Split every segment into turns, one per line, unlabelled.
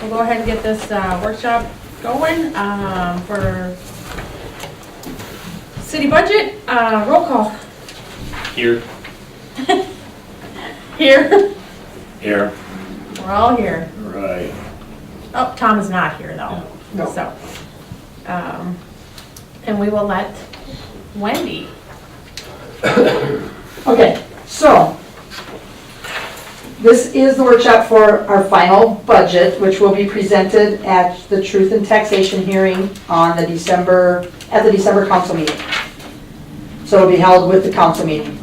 we'll go ahead and get this workshop going for city budget. Roll call.
Here.
Here.
Here.
We're all here.
Right.
Oh, Tom is not here though.
No.
So, and we will let Wendy.
Okay, so this is the workshop for our final budget, which will be presented at the Truth and Taxation hearing on the December council meeting. So it'll be held with the council meeting.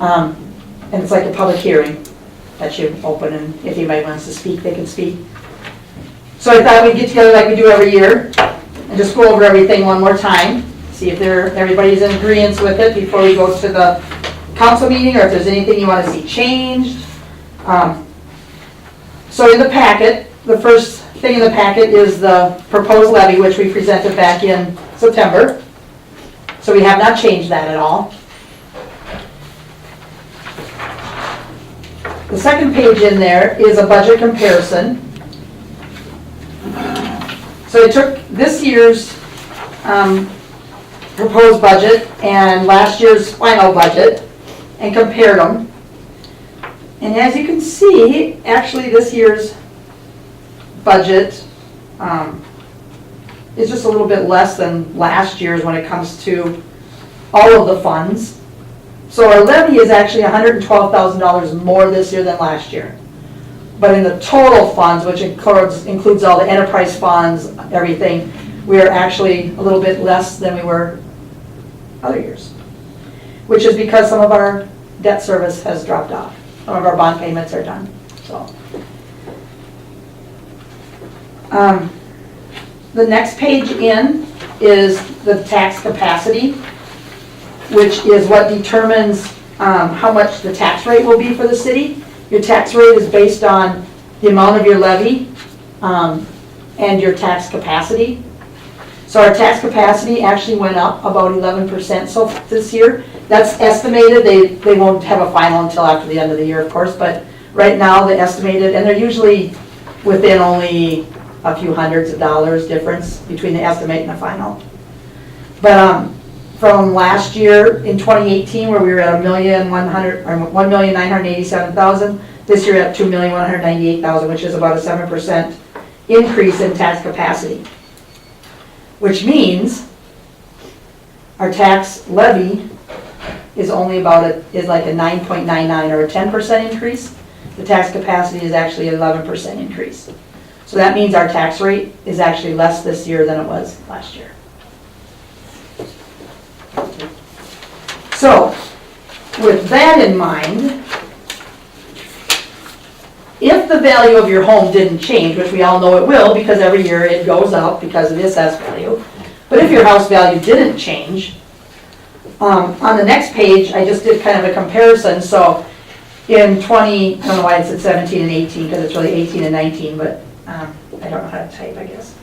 And it's like a public hearing that you open, and if anybody wants to speak, they can speak. So I thought we'd get together like we do every year and just go over everything one more time, see if everybody's in agreement with it before we go to the council meeting, or if there's anything you want to see changed. So in the packet, the first thing in the packet is the proposed levy, which we presented back in September. So we have not changed that at all. The second page in there is a budget comparison. So I took this year's proposed budget and last year's final budget and compared them. And as you can see, actually this year's budget is just a little bit less than last year's when it comes to all of the funds. So our levy is actually $112,000 more this year than last year. But in the total funds, which includes all the enterprise funds, everything, we are actually a little bit less than we were other years. Which is because some of our debt service has dropped off. Some of our bond payments are done, so. The next page in is the tax capacity, which is what determines how much the tax rate will be for the city. Your tax rate is based on the amount of your levy and your tax capacity. So our tax capacity actually went up about 11% so this year. That's estimated. They won't have a final until after the end of the year, of course, but right now they estimated, and they're usually within only a few hundreds of dollars difference between the estimate and the final. But from last year in 2018, where we were at $1,987,000, this year at $2,198,000, which is about a 7% increase in tax capacity. Which means our tax levy is only is like a 9.99 or a 10% increase. The tax capacity is actually an 11% increase. So that means our tax rate is actually less this year than it was last year. So, with that in mind, if the value of your home didn't change, which we all know it will because every year it goes up because of the assessed value, but if your house value didn't change, on the next page I just did kind of a comparison. So in I don't know why it said 17 and 18 because it's really 18 and 19, but I don't know how to type, I guess.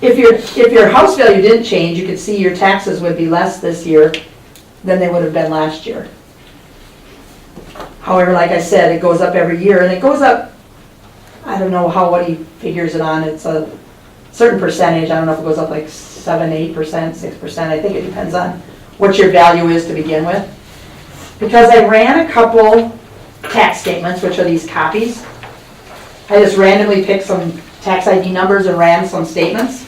If your house value didn't change, you could see your taxes would be less this year than they would have been last year. However, like I said, it goes up every year, and it goes up, I don't know what he figures it on, it's a certain percentage. I don't know if it goes up like 7, 8%, 6%, I think it depends on what your value is to begin with. Because I ran a couple tax statements, which are these copies. I just randomly picked some tax ID numbers and ran some statements.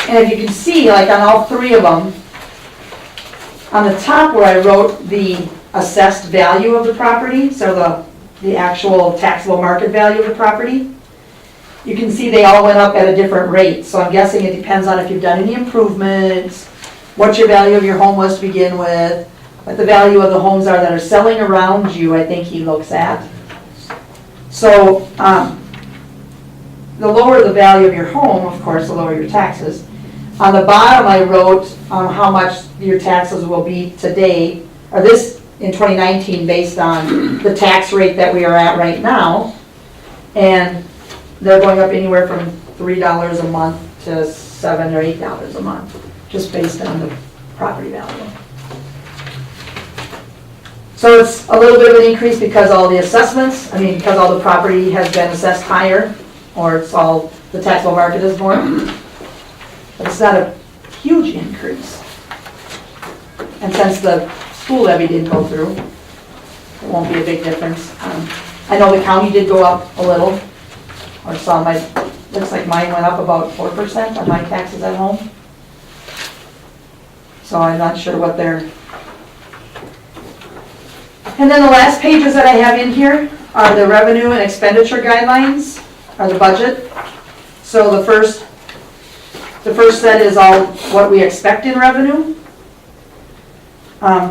And if you can see, like on all three of them, on the top where I wrote the assessed value of the property, so the actual taxable market value of the property, you can see they all went up at a different rate. So I'm guessing it depends on if you've done any improvements, what your value of your home was to begin with, what the value of the homes are that are selling around you, I think he looks at. So the lower the value of your home, of course, the lower your taxes. On the bottom I wrote how much your taxes will be today, or this in 2019 based on the tax rate that we are at right now. And they're going up anywhere from $3 a month to $7 or $8 a month, just based on the property value. So it's a little bit of an increase because all the assessments, because all the property has been assessed higher, or it's all, the taxable market is more. But it's not a huge increase. And since the school levy didn't go through, it won't be a big difference. I know the county did go up a little, or some, looks like mine went up about 4% on my taxes at home. So I'm not sure what they're. And then the last pages that I have in here are the revenue and expenditure guidelines, or the budget. So the first set is all what we expect in revenue.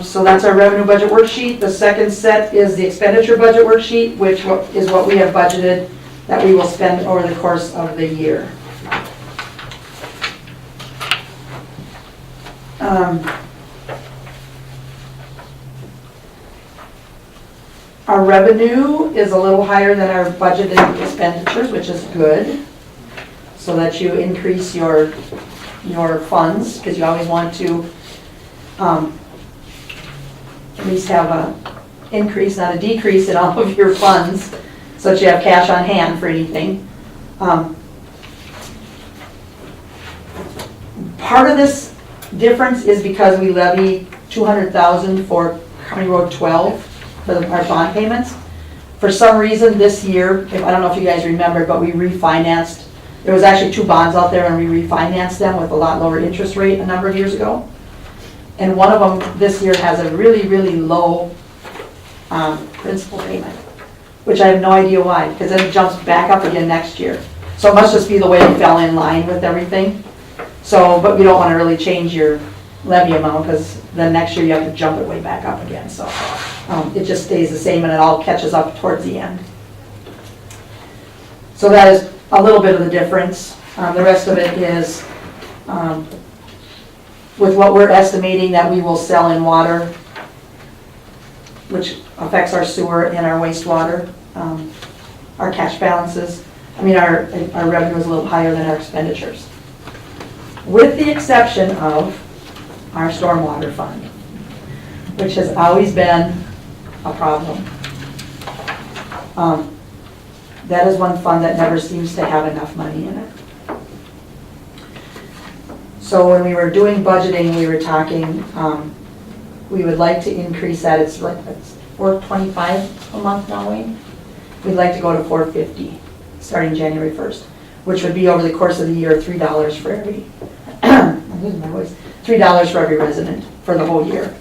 So that's our revenue budget worksheet. The second set is the expenditure budget worksheet, which is what we have budgeted that we will spend over the course of the year. Our revenue is a little higher than our budgeted expenditures, which is good, so that you increase your funds, because you always want to at least have an increase, not a decrease in all of your funds, so that you have cash on hand for anything. Part of this difference is because we levy $200,000 for County Road 12 for our bond payments. For some reason this year, I don't know if you guys remember, but we refinanced. There was actually 2 bonds out there and we refinanced them with a lot lower interest rate a number of years ago. And one of them this year has a really, really low principal payment, which I have no idea why, because then it jumps back up again next year. So it must just be the way it fell in line with everything. So, but we don't want to really change your levy amount, because then next year you have to jump it way back up again. So it just stays the same and it all catches up towards the end. So that is a little bit of the difference. The rest of it is with what we're estimating that we will sell in water, which affects our sewer and our wastewater, our cash balances. Our revenue is a little higher than our expenditures, with the exception of our stormwater fund, which has always been a problem. That is one fund that never seems to have enough money in it. So when we were doing budgeting, we were talking, we would like to increase that. It's $425 a month now, Wayne. We'd like to go to $450 starting January 1st, which would be over the course of the year $3 for every, I'm losing my voice, $3 for every resident for the whole year.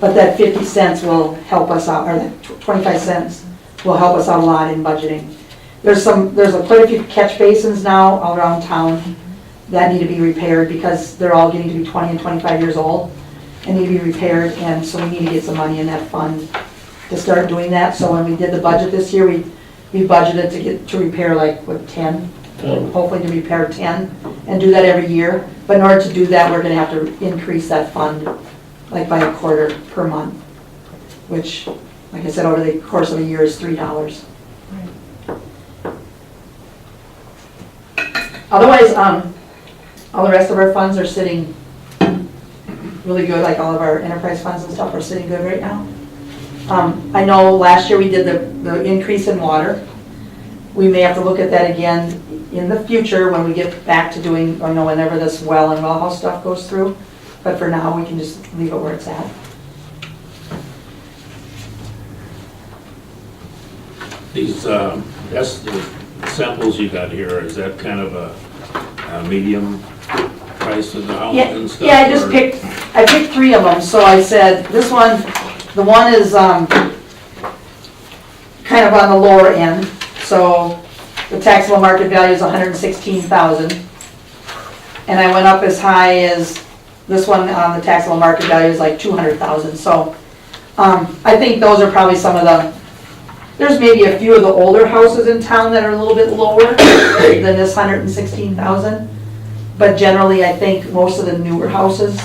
But that 50 cents will help us out, or that 25 cents will help us out a lot in budgeting. There's quite a few catch basins now all around town that need to be repaired, because they're all getting to be 20 and 25 years old and need to be repaired, and so we need to get some money in that fund to start doing that. So when we did the budget this year, we budgeted to repair 10, hopefully to repair 10 and do that every year. But in order to do that, we're going to have to increase that fund by a quarter per month, which, like I said, over the course of a year is $3. Otherwise, all the rest of our funds are sitting really good, like all of our enterprise funds and stuff are sitting good right now. I know last year we did the increase in water. We may have to look at that again in the future when we get back to doing, whenever this well and well house stuff goes through. But for now, we can just leave it where it's at.
These, that's the samples you got here, is that kind of a medium price of the house and stuff?
Yeah, I picked 3 of them. So I said, this one, the one is kind of on the lower end. So the taxable market value is $116,000. And I went up as high as this one on the taxable market value is $200,000. So I think those are probably some of the, there's maybe a few of the older houses in town that are a little bit lower than this $116,000. But generally, I think most of the newer houses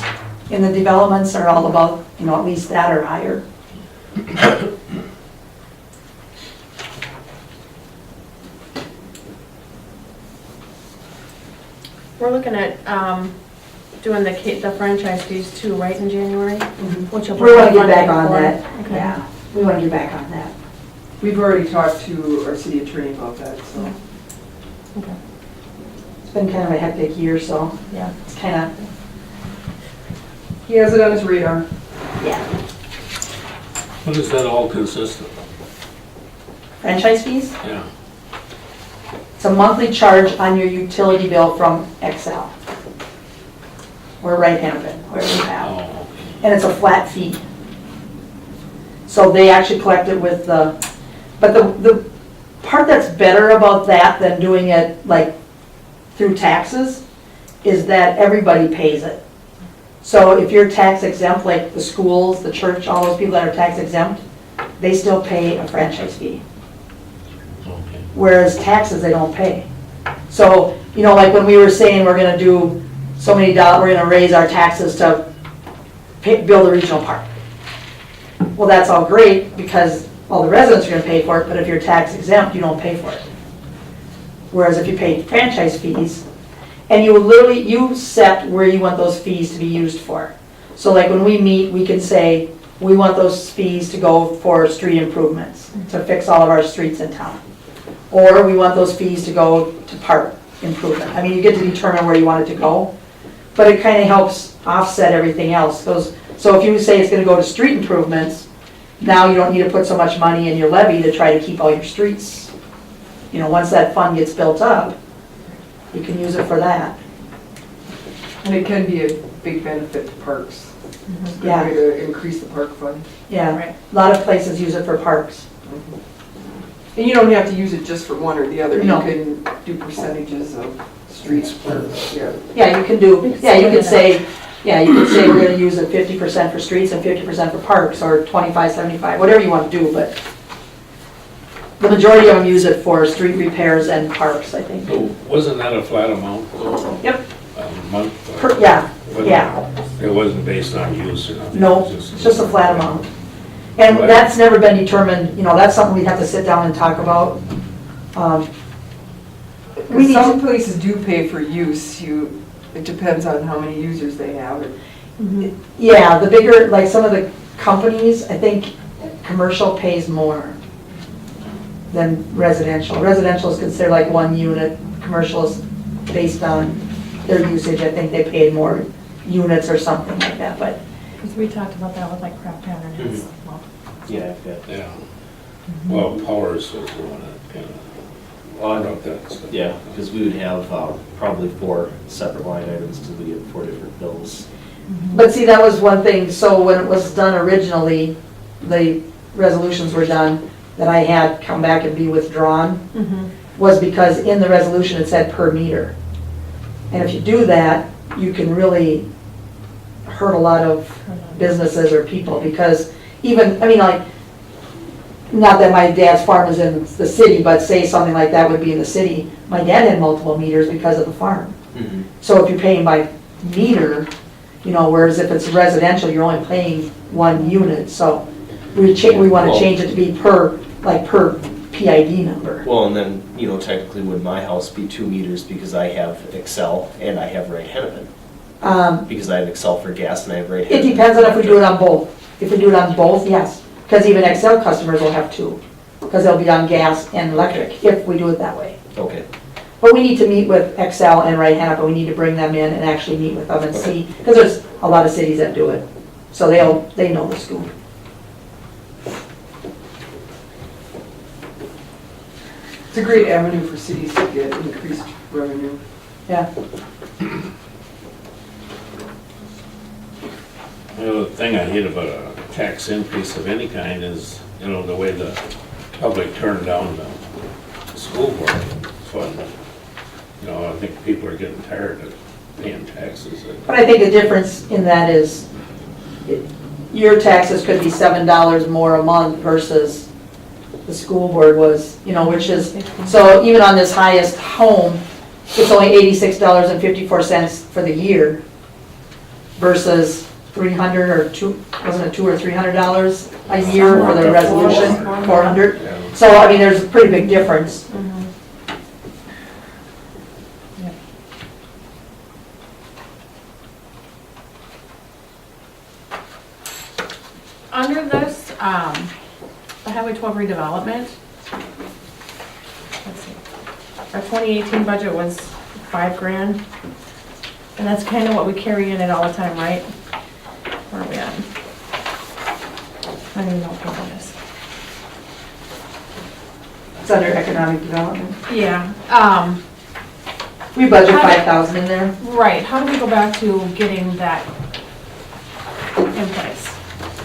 in the developments are all about, at least that or higher.
We're looking at doing the franchise fees too, right, in January? Which will
We want to get
be
back on
Monday
that,
before. Okay.
yeah, we want to get back on that.
We've already talked to our city attorney about that, so.
Okay,
It's been kind of a hectic year, so
yeah.
it's kind of,
He has it on his radar.
yeah.
What does that all consist of?
Franchise fees?
Yeah.
It's a monthly charge on your utility bill from Excel. Or Right Hennepin, wherever you have.
Oh, okay.
And it's a flat fee. So they actually collect it with but the part that's better about that than doing it like through taxes is that everybody pays it. So if you're tax exempt, like the schools, the church, all those people that are tax exempt, they still pay a franchise fee.
Okay.
Whereas taxes, they don't pay. So, you know, like when we were saying we're gonna do so many dollars, we're gonna raise our taxes to build a regional park. Well, that's all great because all the residents are gonna pay for it, but if you're tax exempt, you don't pay for it. Whereas if you pay franchise fees, and you set where you want those fees to be used for. So like when we meet, we can say, we want those fees to go for street improvements, to fix all of our streets in town. Or we want those fees to go to park improvement. I mean, you get to determine where you want it to go, but it kind of helps offset everything else. So if you say it's gonna go to street improvements, now you don't need to put so much money in your levy to try to keep all your streets. You know, once that fund gets built up, you can use it for that.
And it can be a big benefit to parks. It's a good
Yeah.
way to increase the park fund.
Yeah,
Right.
a lot of places use it for parks.
And you don't have to use it just for one or the other.
No.
You can do percentages of streets, parks, yeah.
Yeah, you can do, yeah, you could say, we're gonna use it 50% for streets and 50% for parks, or 25, 75, whatever you want to do, but the majority of them use it for street repairs and parks, I think.
So wasn't that a flat amount?
Yep.
A month?
Yeah,
Wasn't-
yeah.
It wasn't based on use or nothing?
No,
It was
it's just a flat amount. And
Right.
that's never been determined, you know, that's something we'd have to sit down and talk about. We need
Some
to,
places do pay for use. It depends on how many users they have.
yeah, the bigger, like some of the companies, I think commercial pays more than residential. Residential is considered like one unit, commercial is based on their usage, I think they paid more units or something like that, but
Because we talked about that with like craft pattern.
Yeah, yeah.
Yeah. Well, Powers was the one that kind of
Well,
brought that stuff.
yeah, because we would have probably 4 separate line items because we get 4 different bills.
But see, that was one thing, so when it was done originally, the resolutions were done, that I had come back and be withdrawn, was because in the resolution it said per meter. And if you do that, you can really hurt a lot of businesses or people, because even, I mean, like, not that my dad's farm is in the city, but say something like that would be in the city, my dad had multiple meters because of the farm. So if you're paying by meter, you know, whereas if it's residential, you're only paying 1 unit, so we want to change it to be per PID number.
Well, and then, technically would my house be 2 meters because I have Excel and I have Right Hennepin? Because I have Excel for gas and I have Right
It
Hennepin.
depends on if we do it on both. If we do it on both, yes, because even Excel customers will have 2, because they'll be on gas and electric, if we do it that way.
Okay.
But we need to meet with Excel and Right Hennepin, we need to bring them in and actually meet with them and see, because there's a lot of cities that do it, so they know the scoop.
It's a great avenue for cities to get increased revenue.
Yeah,
The thing I hate about a tax increase of any kind is, the way the public turned down the school board fund. I think people are getting tired of paying taxes.
but I think the difference in that is, your taxes could be $7 more a month versus the school board was, which is, so even on this highest home, it's only $86.54 for the year versus 300 or wasn't it $200 or $300 a year for the resolution, 400?
Yeah.
So, I mean, there's a pretty big difference.
12 redevelopment. Let's see. Our 2018 budget was $5,000. And that's kind of what we carry in it all the time, right? Where are we at? I don't even know what that is.
It's under economic development.
Yeah,
We budget
How did-
5,000 in there.
right, how do we go back to getting that in place?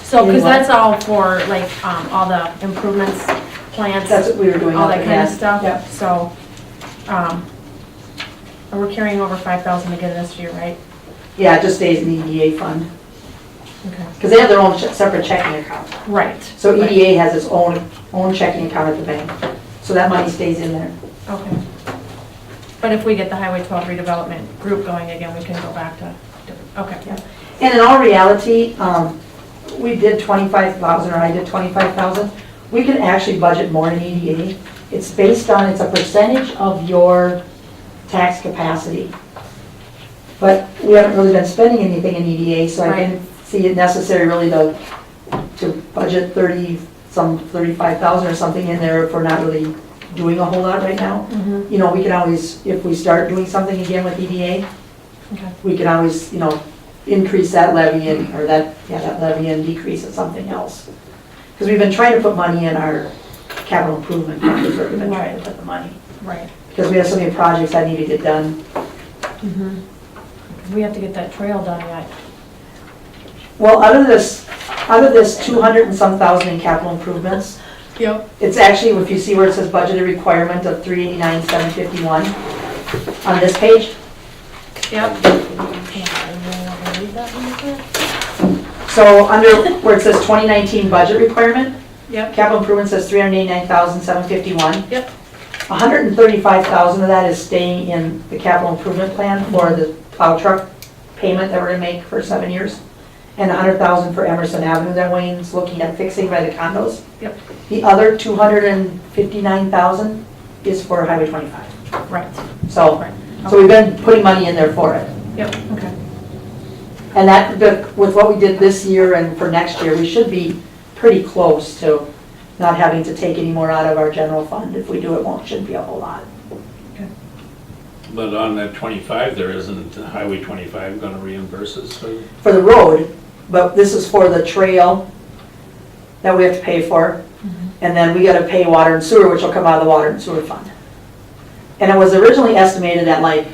So, because that's all for like, all the improvements, plants,
That's what we were doing.
all
up
that
in
kind of
that.
stuff,
Yep.
so, and we're carrying over 5,000 again this year, right?
Yeah, it just stays in the EDA fund,
Okay.
because they have their own separate checking account.
Right.
So
right.
EDA has its own checking account at the bank, so that money stays in there.
Okay. But if we get the Highway 12 redevelopment group going again, we can go back to, okay.
Yeah. And in all reality, we did 25,000, or I did 25,000. We can actually budget more in EDA. It's based on, it's a percentage of your tax capacity. But we haven't really been spending anything in EDA, so I didn't see it necessary really to budget 35,000 or something in there if we're not really doing a whole lot right now.
Mhm.
You know, we can always, if we start doing something again with EDA,
Okay.
we can always, you know, increase that levy and, or that levy and decrease it something else. Because we've been trying to put money in our capital improvement fund, is where we've been trying to put the money.
Right.
Because we have so many projects that need to get done.
Mhm. We have to get that trail done yet.
Well, out of this 200 and some thousand in capital improvements,
Yep.
it's actually, if you see where it says budgeted requirement of 389,751 on this page.
Yep.
So under where it says 2019 budget requirement,
Yep.
capital improvement says 389,751.
Yep.
135,000 of that is staying in the capital improvement plan for the plow truck payment that we're gonna make for 7 years. And 100,000 for Emerson Avenue that Wayne's looking at fixing by the condos.
Yep.
The other 259,000 is for Highway 25.
Right.
So,
Right.
so we've been putting money in there for it.
Yep, okay.
And that, with what we did this year and for next year, we should be pretty close to not having to take any more out of our general fund. If we do, it shouldn't be a whole lot.
But on that 25, there isn't Highway 25 gonna reimburse us for?
For the road, but this is for the trail that we have to pay for. And then we gotta pay water and sewer, which will come out of the water and sewer fund. And it was originally estimated at like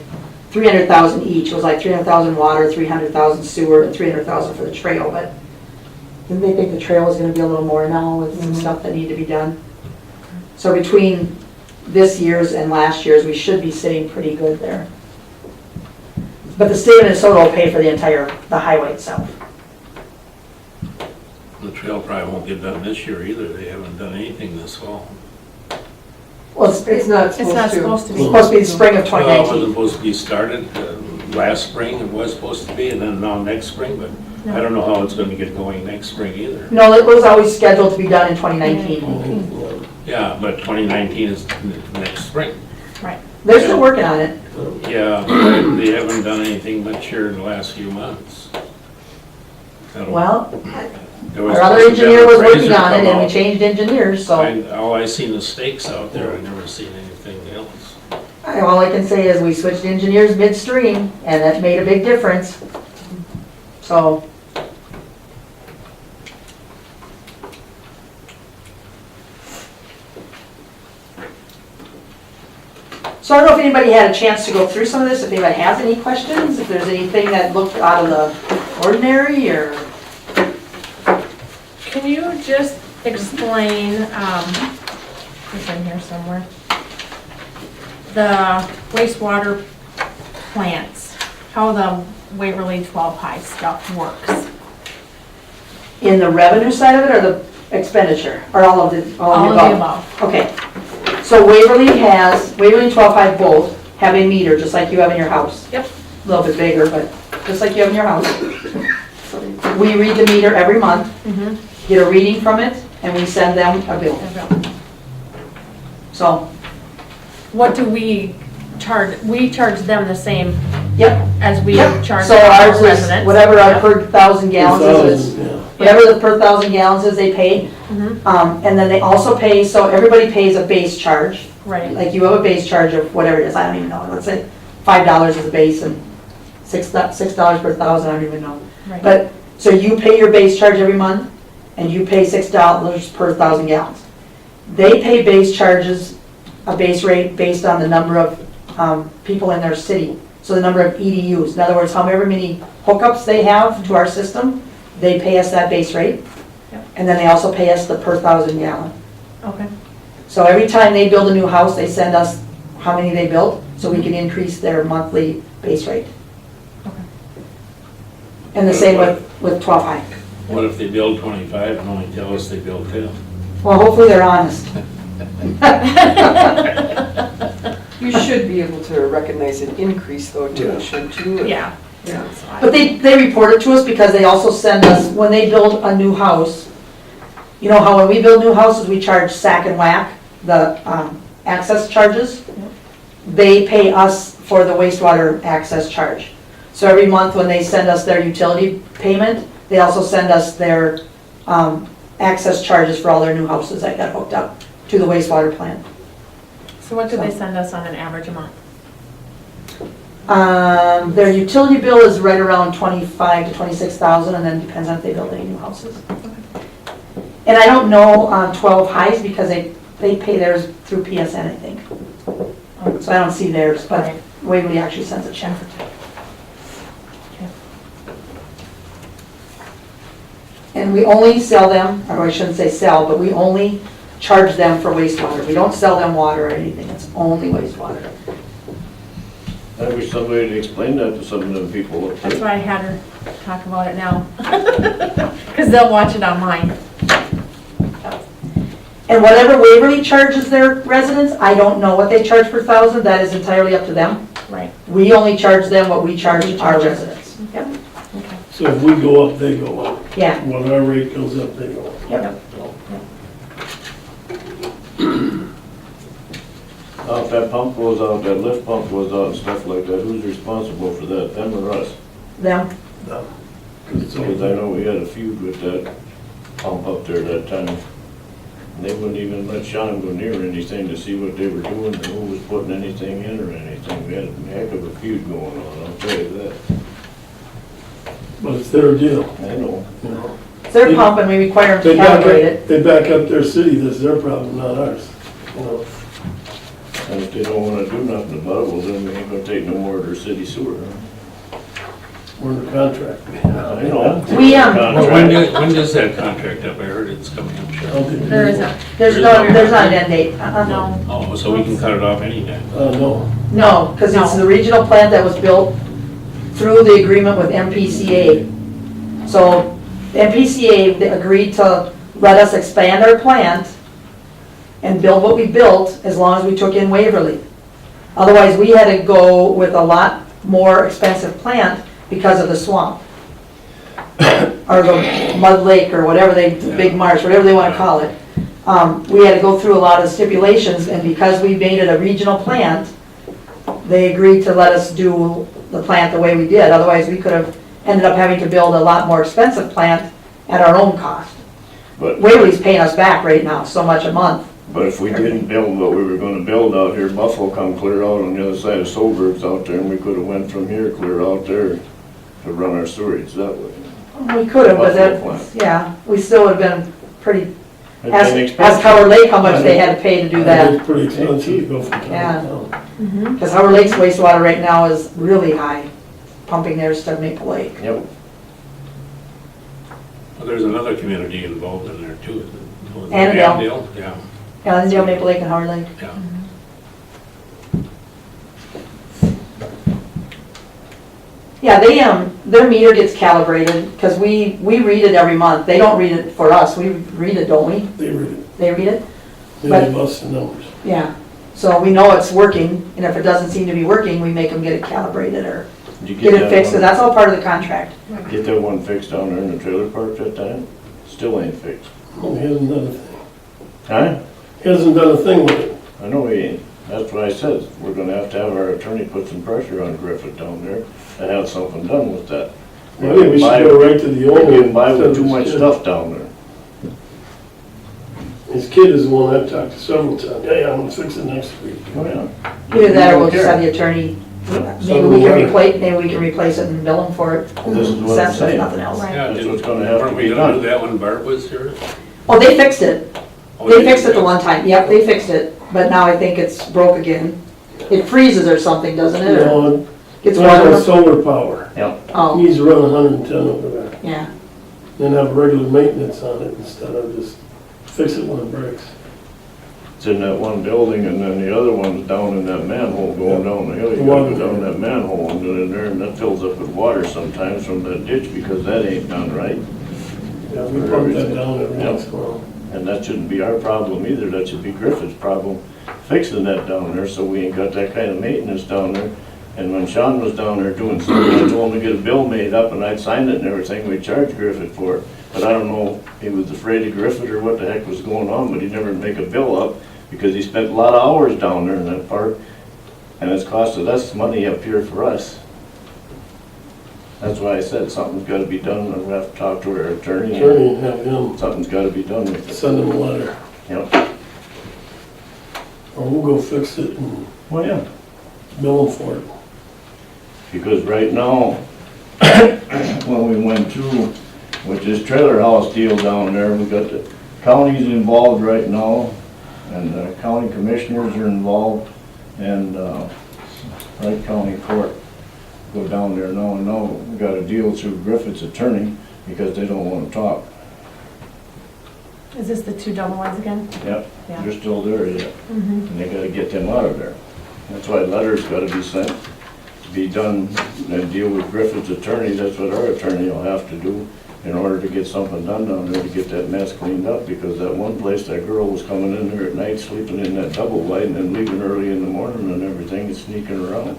300,000 each. It was like 300,000 water, 300,000 sewer, and 300,000 for the trail, but then they think the trail is gonna be a little more now with some stuff that need to be done. So between this year's and last year's, we should be sitting pretty good there. But the state of Minnesota will pay for the highway itself.
The trail probably won't get done this year either. They haven't done anything this fall.
Well,
It's not
It's not supposed to
It's
be.
supposed to be the spring of
Well, it wasn't
2019.
supposed to be started last spring, it was supposed to be, and then now next spring, but I don't know how it's gonna get going next spring either.
No, it was always scheduled to be done in 2019.
Yeah, but 2019 is next spring.
Right.
They're still working on it.
Yeah, but they haven't done anything much here in the last few months. That'll-
Well,
there was
our other
supposed to be
engineer was
appraiser
working on
come
it and we
out.
changed engineers, so
All I seen is stakes out there, I never seen anything else.
all I can say is we switched engineers midstream and that made a big difference. So. So I don't know if anybody had a chance to go through some of this, if anybody has any questions, if there's anything that looked out of the ordinary or.
Can you just explain, it's in here somewhere, the wastewater plants, how the Waverly 12 High stuff works?
In the revenue side of it or the expenditure, or all of the above? Okay, so Waverly and 12 High both have a meter, just like you have in your house.
Yep.
A little bit bigger, but just like you have in your house. We read the meter every month,
Mm-hmm.
get a reading from it, and we send them a bill. So,
What do we charge? We charge them the same
yep,
as we
yep.
charge
So
our
ours is
residents?
whatever our
Yep.
per 1,000 gallons is, whatever the per 1,000 gallons is, they pay.
Mhm.
And then they also pay, so everybody pays a base charge.
Right,
Like you have a base charge of whatever it is, I don't even know, let's say $5 is a base and $6 per 1,000, I don't even know.
right.
But, so you pay your base charge every month, and you pay $6 per 1,000 gallons. They pay base charges, a base rate based on the number of people in their city, so the number of EDUs. In other words, however many hookups they have to our system, they pay us that base rate.
Yep.
And then they also pay us the per 1,000 gallon.
Okay,
So every time they build a new house, they send us how many they built, so we can increase their monthly base rate.
okay.
And the same with 12 High.
What if they build 25 and only tell us they built 10?
Well, hopefully they're honest.
You should be able to recognize an increase though too, shouldn't you?
Yeah.
Yeah.
But they report it to us because they also send us, when they build a new house, you know how when we build new houses, we charge sack and whack, the access charges? They pay us for the wastewater access charge. So every month when they send us their utility payment, they also send us their access charges for all their new houses that got hooked up to the wastewater plant.
So what do they send us on an average a month?
Their utility bill is right around 25 to 26,000, and then depends on if they build any new houses. And I don't know on 12 Highs because they pay theirs through PSN, I think. So I don't see theirs, but
Right.
Waverly actually sends a check. And we only sell them, or I shouldn't say sell, but we only charge them for wastewater. We don't sell them water or anything, it's only wastewater.
I wish somebody would explain that to some of them people up
That's
there.
why I had her talk about it now. Because they'll watch it online.
And whatever Waverly charges their residents, I don't know what they charge per 1,000, that is entirely up to them.
Right,
We only charge them what we charge our residents.
yep, okay.
So if we go up, they go up.
Yeah,
When our rate goes up, they go up.
yep.
If that pump goes out, that lift pump goes out and stuff like that, who's responsible for that, them or us?
Them.
No. 'Cause it's
Because I
all,
know we had a feud with that pump up there that time. And they wouldn't even let Sean go near anything to see what they were doing or who was putting anything in or anything. We had a heck of a feud going on, I'll tell you that.
but it's their deal,
I know.
you know.
It's their pump and we require them
They
to
back
calibrate it.
up, they back up their city, that's their problem, not ours. You know,
And if they don't wanna do nothing about it, well, then we ain't gonna take no more of their city sewer.
we're in a contract.
I know.
We,
Well, when does that contract up? I heard it's coming up
I
short.
don't think
There
we-
isn't,
there's not an end date.
no.
Oh, so we can cut it off anytime.
No,
No, because it's
No.
the regional plant that was built through the agreement with MPCA. So MPCA they agreed to let us expand our plant and build what we built as long as we took in Waverly. Otherwise, we had to go with a lot more expensive plant because of the swamp. Or the mud lake, or whatever the big marsh, whatever they want to call it. We had to go through a lot of stipulations, and because we made it a regional plant, they agreed to let us do the plant the way we did. Otherwise, we could have ended up having to build a lot more expensive plant at our own cost.
But,
Waverly's paying us back right now, so much a month.
but if we didn't build what we were gonna build out here, Buffalo come clear out on the other side of Solberg's out there, and we could've went from here clear out there to run our sewerage that way.
We could have, but
Buffalo
that,
plant.
yeah, we still would have been pretty,
It's
ask
inexpensive.
Howard Lake how much they had to pay to do that.
it's pretty expensive to go from town
Yeah.
to town.
Mhm.
Because Howard Lake's wastewater right now is really high, pumping theirs to Maple Lake.
Yep,
Well, there's another community involved in there too. Isn't it?
Annandale.
Annandale? Yeah,
Allendale, Maple Lake, and Howard Lake.
yeah.
Yeah, their meter gets calibrated, because we read it every month. They don't read it for us, we read it, don't we?
They read it,
They read it?
they
But-
give us the numbers.
Yeah. So we know it's working, and if it doesn't seem to be working, we make them get it calibrated or
did you
get it
that
fixed,
one-
because that's all part of the contract.
Get that one fixed down there in the trailer park that time? Still ain't fixed.
Well, he hasn't done a thing.
Huh?
He hasn't done a thing with it.
I know he ain't. That's what I said. We're gonna have to have our attorney put some pressure on Griffith down there to have something done with that.
I think we should go right to the
They
old.
getting by with too
instead of
much
his kid.
stuff down there.
His kid is the one I've talked to several times. Yeah, I'm gonna fix it next week.
Oh, yeah.
Either that or we'll
Don't
just
care.
have the attorney, maybe
So
we can
we-
replace it and bill him for it.
This is what I'm
Since there's
saying.
nothing else.
Right.
Yeah,
That's
didn't-
what's gonna have to
weren't we
be
gonna do
done.
that when Barb was here?
Oh, they fixed it.
Oh,
They
did
fixed it the
you?
one time. Yep, they fixed it. But now I think it's broke again. It freezes or something, doesn't it? Or
No,
gets
it's not
warmer?
solar power.
Oh,
Needs to run 110 over there.
yeah.
Then have regular maintenance on it instead of just fix it when it breaks.
It's in that one building, and then the other one's down in that manhole going down the hill. You gotta go down that manhole and get in there, and that fills up with water sometimes from that ditch, because that ain't done right.
Yeah, we pump that down every once in a while.
And that shouldn't be our problem either, that should be Griffith's problem, fixing that down there, so we ain't got that kind of maintenance down there. And when Sean was down there doing something, I told him to get a bill made up, and I'd sign it and everything, we'd charge Griffith for it. But I don't know, if he was afraid of Griffith or what the heck was going on, but he never make a bill up, because he spent a lot of hours down there in that park, and it's costed us money up here for us. That's why I said something's gotta be done, and we have to talk to our attorney.
Attorney and have him
Something's gotta be done with it.
send him a letter.
Yep.
Or we'll go fix it and
Well, yeah.
bill him for it.
Because right now, when we went through with this trailer house deal down there, we got the counties involved right now, and the county commissioners are involved, and Wright County Court go down there now, and now we got a deal through Griffith's attorney, because they don't wanna talk.
Is this the two double ones again?
Yep,
Yeah.
they're still there yet,
Mm-hmm.
and they gotta get them out of there. That's why letters gotta be sent to be done and deal with Griffith's attorney. That's what our attorney will have to do in order to get something done down there to get that mess cleaned up, because that one place, that girl was coming in there at night, sleeping in that double wide, and then leaving early in the morning and everything, and sneaking around.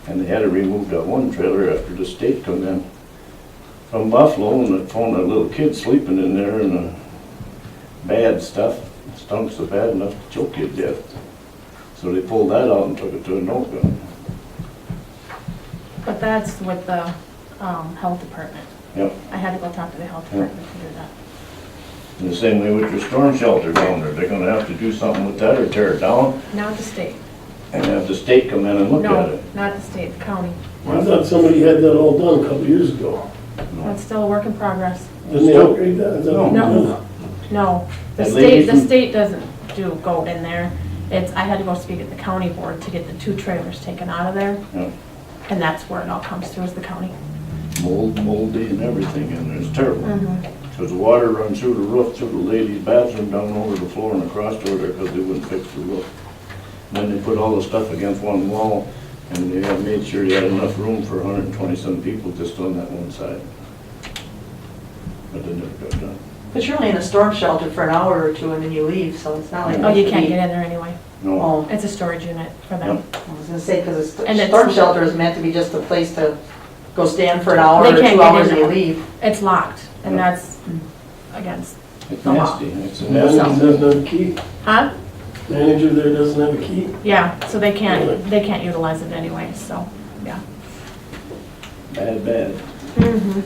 And they had to remove that one trailer after the state come in from Buffalo, and they found that little kid sleeping in there, and the bad stuff stunk so bad enough to choke you to death. So they pulled that out and took it to a no-go.
But that's with the health department.
Yep.
I had to go talk to the health department to do that.
And the same way with your storm shelter down there, they're gonna have to do something with that or tear it down
Not the state.
and have the state come in and look at
No,
it.
not the state, the county.
I thought somebody had that all done a couple years ago.
That's still a work in progress.
Didn't they upgrade that? I thought they
No.
did.
No, the
That
state,
lady
the
from-
state doesn't do goat in there. It's, I had to go speak at the county board to get the two trailers taken out of there.
Yeah.
And that's where it all comes through, is the county.
Moldy and everything in there, it's terrible.
Mhm.
Because the water runs through the roof, through the ladies' bathroom, down over the floor and across over there, because they wouldn't fix the roof. Then they put all the stuff against one wall, and they had made sure they had enough room for 120-some people just on that one side. But they never got done.
But you're only in a storm shelter for an hour or two and then you leave, so it's not like.
Oh, you can't get in there anyway.
No,
Oh,
It's a storage unit for them.
I was gonna say, because
And
a
it's-
storm shelter is meant to be just a place to go stand for an hour
They
or
can't
2
get in
hours and you
there.
leave.
It's locked, and
Yeah.
that's against,
it's
The law.
nasty, it's a
Manager
nasty.
doesn't have a key.
huh?
Manager there doesn't have a key.
Yeah, so they can't utilize it anyway, so, yeah.
Bad.
Mhm.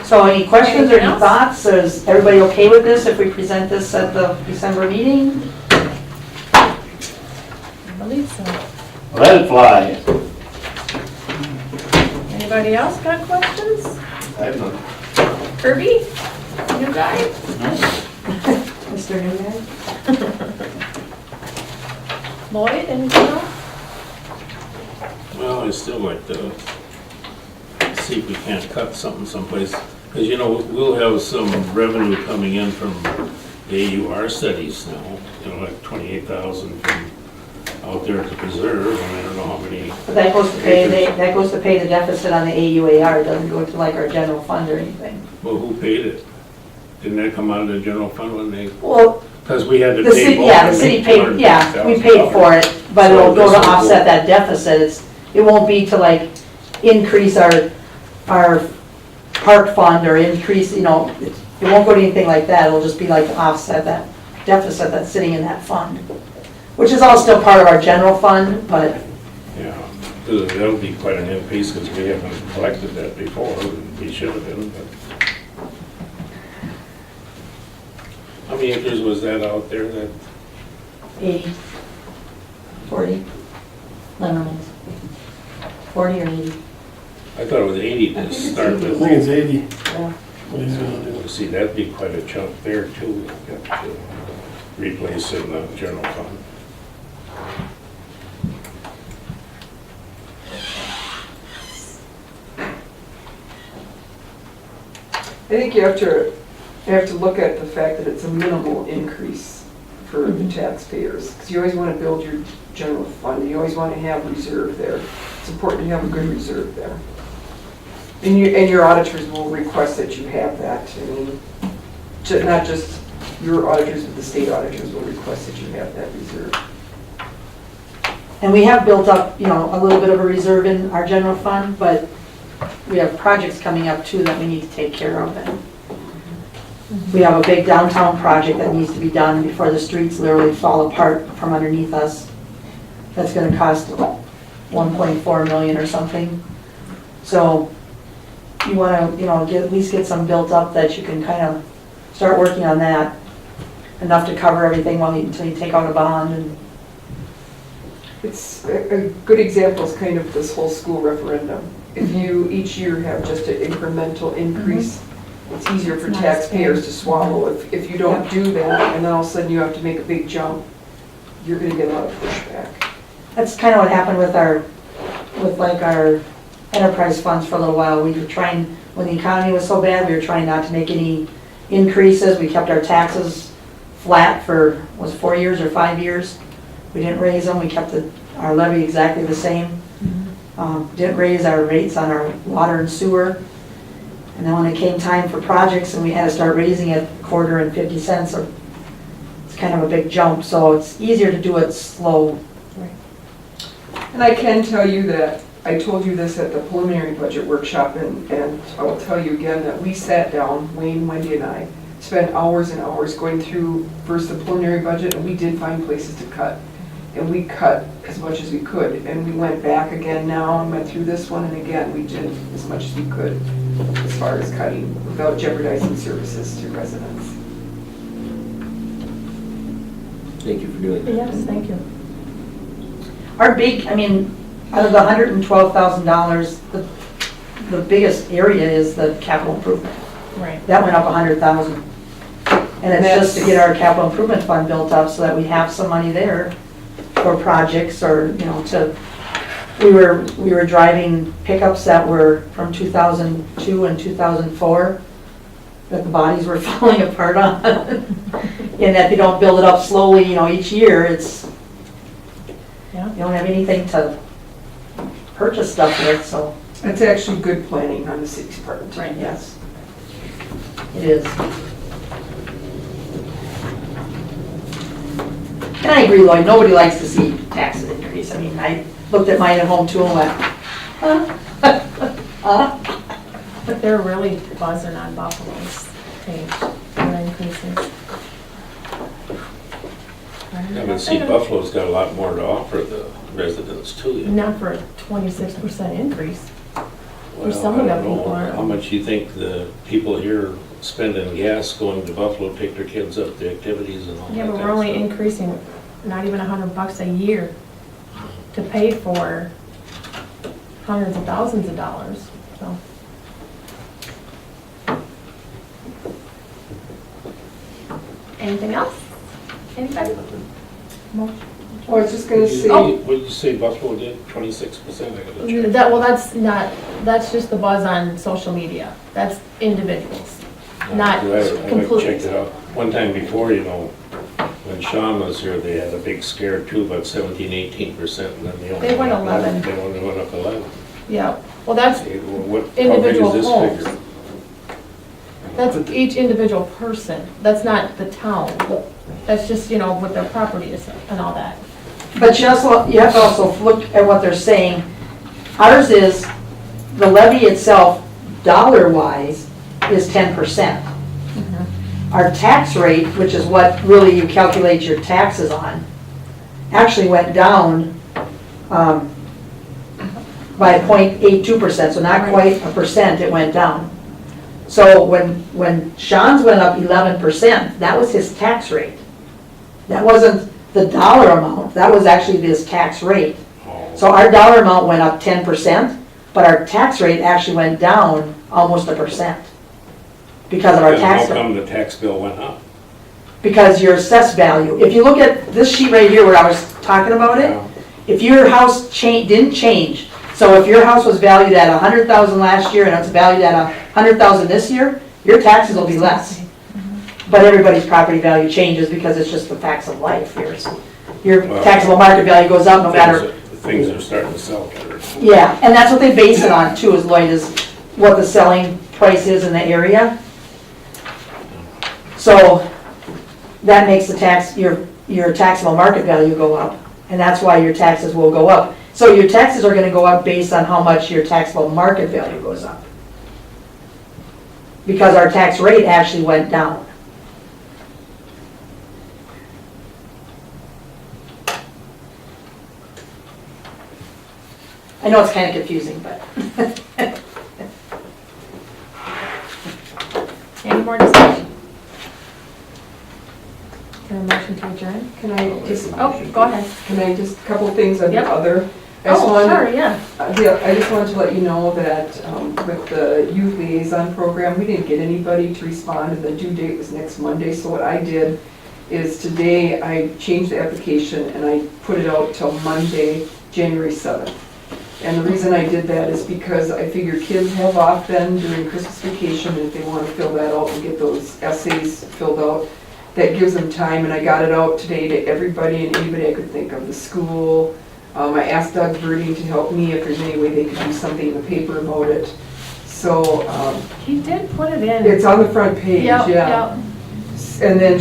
So any questions or
Anything
any
else?
thoughts? Is everybody okay with this if we present this at the December meeting?
I believe so.
Let it fly.
Anybody else got questions?
I have none.
Kirby? New guy?
Mr. Newman?
Lloyd, anything else?
Well, I still like to see if we can't cut something someplace, because, you know, we'll have some revenue coming in from the AUR studies now, you know, like 28,000 from out there to preserve, and I don't know how many.
But that goes to pay, that goes to pay the deficit on the AUAR, it doesn't go to like our general fund or anything.
Well, who paid it? Didn't that come out of the general fund when they,
Well,
because we had to
the
pay
city,
both.
yeah,
to
the city
make
paid, yeah, we paid for it, but
So
it'll go
this
to
will go-
offset that deficit. It won't be to like increase our park fund or increase, you know, it won't go to anything like that. It'll just be like to offset that deficit that's sitting in that fund, which is all still part of our general fund, but
Yeah, Because that'll be quite an increase, because we haven't collected that before, we should have been, but. How many acres was that out there that,
80, 40, Lemons. 40 or 80.
I thought it was 80 to start
I
with.
think it's 80.
Yeah.
What he's gonna do.
See, that'd be quite a chunk there too, got to replace in the general fund.
I think you have to look at the fact that it's a minimal increase for the taxpayers, because you always want to build your general fund, you always want to have reserve there. It's important to have a good reserve there. And your auditors will request that you have that. I mean, not just your auditors, but the state auditors will request that you have that reserve.
And we have built up, a little bit of a reserve in our general fund, but we have projects coming up too that we need to take care of. And we have a big downtown project that needs to be done before the streets literally fall apart from underneath us. That's gonna cost 1.4 million or something. So you wanna, at least get some built up that you can kind of start working on that. Enough to cover everything until you take out a bond. And
It's a good example is kind of this whole school referendum. If you each year have just an incremental increase, it's easier for
It's not
taxpayers
as
to swallow. If you don't
Yep.
do that, and then all of a sudden you have to make a big jump, you're gonna get a lot of pushback.
that's kind of what happened with our enterprise funds for a little while. We were trying, when the economy was so bad, we were trying not to make any increases. We kept our taxes flat for, was it 4 years or 5 years? We didn't raise them, we kept our levy exactly the same. Didn't raise our rates on our water and sewer. And then when it came time for projects and we had to start raising it quarter and 50 cents, it's kind of a big jump, so it's easier to do it slow.
And I can tell you that, I told you this at the preliminary budget workshop, and I will tell you again that we sat down, Wayne, Wendy, and I, spent hours and hours going through first the preliminary budget, and we did find places to cut. And we cut as much as we could, and we went back again now and went through this one, and again, we did as much as we could as far as cutting without jeopardizing services to residents.
Thank you for doing that.
Yes, thank you.
Our big, out of the $112,000, the biggest area is the capital improvement.
Right.
That went up 100,000. And it's just to get our capital improvement fund built up so that we have some money there for projects or, we were driving pickups that were from 2002 and 2004 that the bodies were falling apart on. And that they don't build it up slowly, each year,
Yeah.
you don't have anything to purchase stuff with, so,
That's actually good planning on the city's part.
Right.
yes. It is. And I agree, Lloyd, nobody likes to see taxes increase. I looked at mine at home too and went, huh?
But they're really buzzing on Buffalo's page, their increases.
Yeah, but see, Buffalo's got a lot more to offer the residents too.
Not for a 26% increase.
Well,
some of
I
them
don't know
people are-
how much you think the people here spending gas going to Buffalo, take their kids up to activities and all that
Yeah,
kind
but
of
we're only
stuff.
increasing not even $100 a year to pay for hundreds of thousands of dollars, so. Anything else? Anybody?
Well, I was just gonna say,
What did you say Buffalo did, 26%? I gotta check.
That's not, that's just the buzz on social media. That's individuals, not
I haven't
complete.
checked it out. One time before, when Sean was here, they had a big scare too, about 17-18%, and then they only
They went
up
11.
They only went up 11.
Yeah, well, that's,
Okay, well, what, how big
Individual
is this
homes.
figure?
that's each individual person. That's not the town. That's just, what their property is and all that.
But you have to also look at what they're saying. Ours is, the levy itself, dollar-wise, is 10%. Our tax rate, which is what really you calculate your taxes on, actually went down by 0.82%, so not quite a percent, it went down. So when Sean's went up 11%, that was his tax rate. That wasn't the dollar amount, that was actually his tax rate. So our dollar amount went up 10%, but our tax rate actually went down almost 1%. Because of our
Then
tax
how
rate.
come the tax bill went up?
Because your assessed value, if you look at this sheet right here where I was talking about it,
Yeah.
if your house didn't change, so if your house was valued at 100,000 last year and it's valued at 100,000 this year, your taxes will be less. But everybody's property value changes because it's just the facts of life here. So your
Well,
taxable market value goes up no matter,
Things are starting to sell better.
yeah, and that's what they base it on too, is Lloyd, is what the selling price is in the area. So that makes your taxable market value go up, and that's why your taxes will go up. So your taxes are gonna go up based on how much your taxable market value goes up. Because our tax rate actually went down. I know it's kinda confusing, but.
Any more discussion? Can I motion to adjourn?
Can I just,
Oh, go ahead.
can I just, a couple things on the
Yep.
other? I just
Oh,
wanted-
sure, yeah.
Yeah, I just wanted to let you know that with the youth liaison program, we didn't get anybody to respond, and the due date was next Monday. So what I did is today, I changed the application and I put it out till Monday, January 7th. And the reason I did that is because I figure kids have off then during Christmas vacation, and if they want to fill that out and get those essays filled out, that gives them time. And I got it out today to everybody and anybody I could think of, the school. I asked Doug Verding to help me if there's any way they could do something in the paper about it. So
He did put it in.
it's on the front page,
Yep,
yeah.
yep.
And then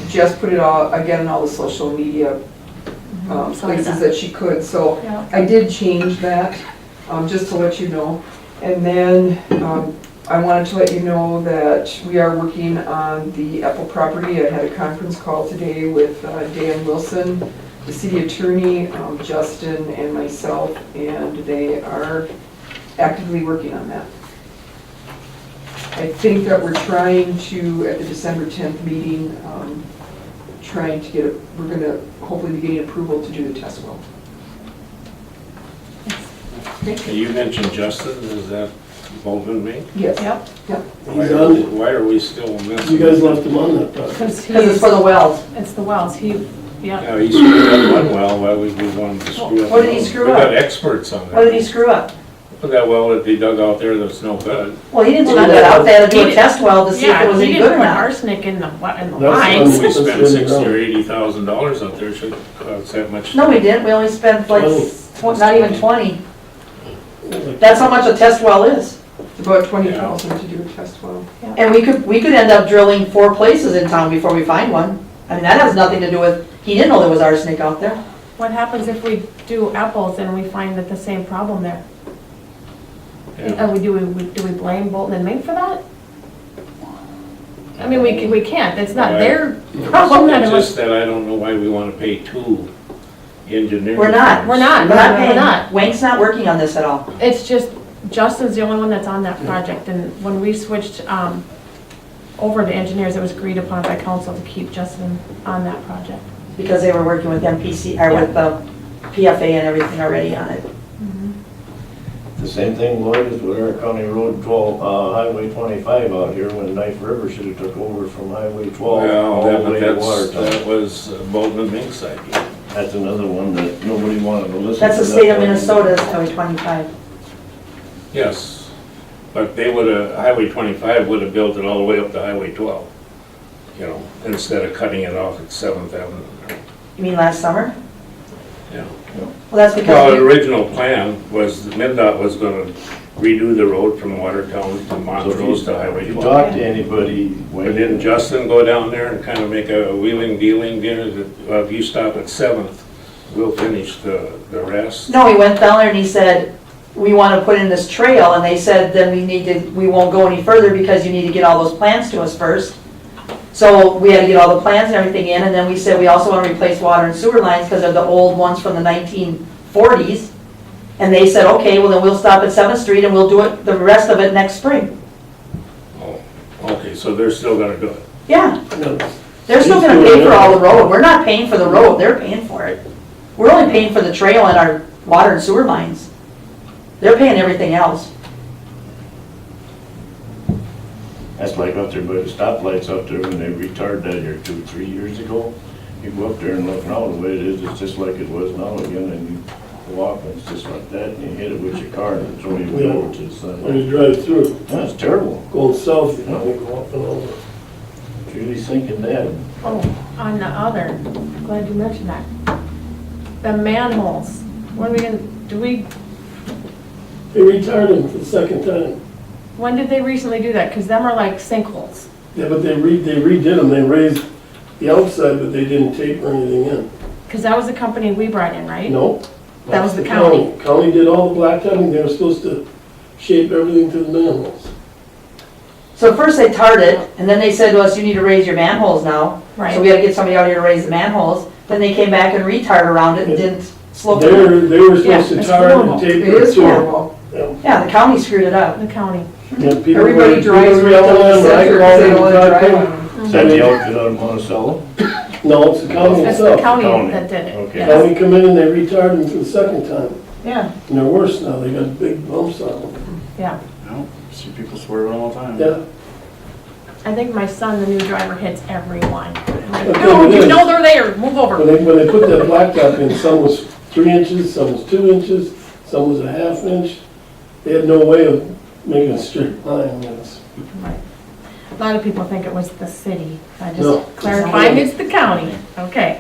Jess put it all, again, on all the social media places that she could. So
Yeah.
I did change that, just to let you know. And then I wanted to let you know that we are working on the Apple property. I had a conference call today with Dan Wilson, the city attorney, Justin, and myself, and they are actively working on that. I think that we're trying to, at the December 10th meeting, trying to get, we're gonna hopefully be getting approval to do the test well.
You mentioned Justin, is that Baldwin me?
Yes.
Yep,
He's on,
Why are we still missing?
you guys left him on that project.
because
Because it's for the wells.
it's the wells, yeah.
Yeah, he screwed up one well, why would we want to screw up?
What did he
another?
screw
We got
up?
experts on that.
What did he screw up?
Put that well that they dug out there that's no good.
Well, he didn't screw that out, they had to do a
He-
test well to see if
Yeah,
it was
he
any
didn't
good or
put
not.
arsenic in the
That's
lines.
We
That's
spent
really
$60,000
wrong.
or $80,000 out there, should cost that much.
No, we didn't, we only spent like,
20.
not even 20. That's how much a test well is.
It's about 20,000 to do a test well.
And we could end up drilling 4 places in town before we find one. I mean, that has nothing to do with, he didn't know there was arsenic out there.
What happens if we do apples and we find that the same problem there?
Yeah.
And do we blame Bolton and Mink for that? I mean, we can't, it's not their problem that it
It's
was.
just that I don't know why we want to pay 2 engineers.
We're not.
We're not.
We're not
We're
paying,
not.
Wank's not working on this at all.
It's just, Justin's the only one that's on that project, and when we switched over to engineers, it was agreed upon by council to keep Justin on that project.
Because they were working with MPC, or with the PFA and everything already on it.
The same thing, Lloyd, is with our County Road 12, Highway 25 out here, when Knife River should have took over from Highway 12 all
Well,
the way to
that
Watertown.
was Bolton and Mink's idea.
That's another one that nobody wanted to listen to.
That's the state of Minnesota's Highway 25.
Yes, but they would have, Highway 25 would have built it all the way up to Highway 12, you know, instead of cutting it off at 7th Avenue.
You mean last summer?
Yeah.
Well, that's
Well,
because
the original plan was, the MinDOT was gonna redo the road from Watertown to Montrose to Highway
If you
12.
talk to anybody,
But didn't Justin go down there and kind of make a wheeling dealing, well, if you stop at 7th, we'll finish the rest?
no, he went down there and he said, we want to put in this trail, and they said, then we won't go any further because you need to get all those plans to us first. So we had to get all the plans and everything in, and then we said we also want to replace water and sewer lines because they're the old ones from the 1940s. And they said, okay, well then we'll stop at 7th Street and we'll do it, the rest of it next spring.
Oh, okay, so they're still gonna do it.
Yeah,
No,
they're still gonna pay for all the road. We're not paying for the road, they're paying for it. We're only paying for the trail and our water and sewer lines. They're paying everything else.
That's like up there by the stoplights up there when they retired that here 2-3 years ago. You go up there and look now, the way it is, it's just like it was now again, and you walk, and it's just like that, and you hit it with your car, and it's only way over to the
When
side.
you drive through,
That's terrible.
going south, you know, you go up and over.
Really thinking that.
Oh, on the other, glad you mentioned that. The manholes, when are we gonna,
They retired them for the second time.
when did they recently do that? Cause them are like sinkholes.
Yeah, but they redid them, they raised the outside, but they didn't taper anything in.
Cause that was the company we brought in, right?
No.
That was
that's
the county.
County did all the blacktopping, they were supposed to shape everything to the manholes.
So first they tarred it, and then they said to us, you need to raise your manholes now. So
Right.
we had to get somebody out here to raise the manholes. Then they came back and retarred around it and didn't slope it.
They were
Yeah,
supposed to
it's
tar it and
horrible.
taper
It
it
is
too.
horrible.
Yeah.
Yeah, the county screwed it up.
The county.
Yeah, people
Everybody
were-
drives
people were
right down
yelling
the
at them, I
center
called
because they
them,
don't want to
talked to
drive
them.
on them.
Is that the outfit out of Monticello?
No, it's the county
It's the
itself.
county
County.
that did it.
Okay.
yes.
County come in and they retired them for the second time.
Yeah.
And they're worse now, they got big bumps on them.
Yeah.
No, see people swerving all the time.
Yeah.
I think my son, the new driver, hits everyone. Like,
Okay,
dude,
it
you
is.
know they're there, move over.
When they put that blacktop in, some was 3 inches, some was 2 inches, some was a ½ inch. They had no way of making a straight line. It's-
Right. A lot of people think it was the city. I
No.
just clarifying it's the county. Okay.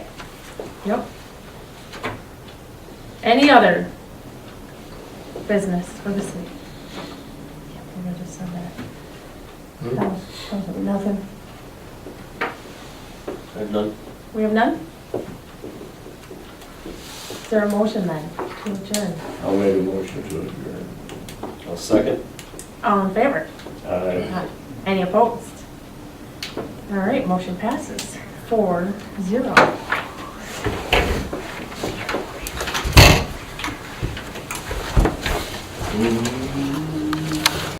Yep. Any other business for the city? Can't believe I just said that. That was nothing.
I have none.
We have none? Is there a motion then to adjourn?
I'll make a motion to adjourn.
I'll second.
All in favor?
Aye.
Any opposed? All right, motion passes 4-0.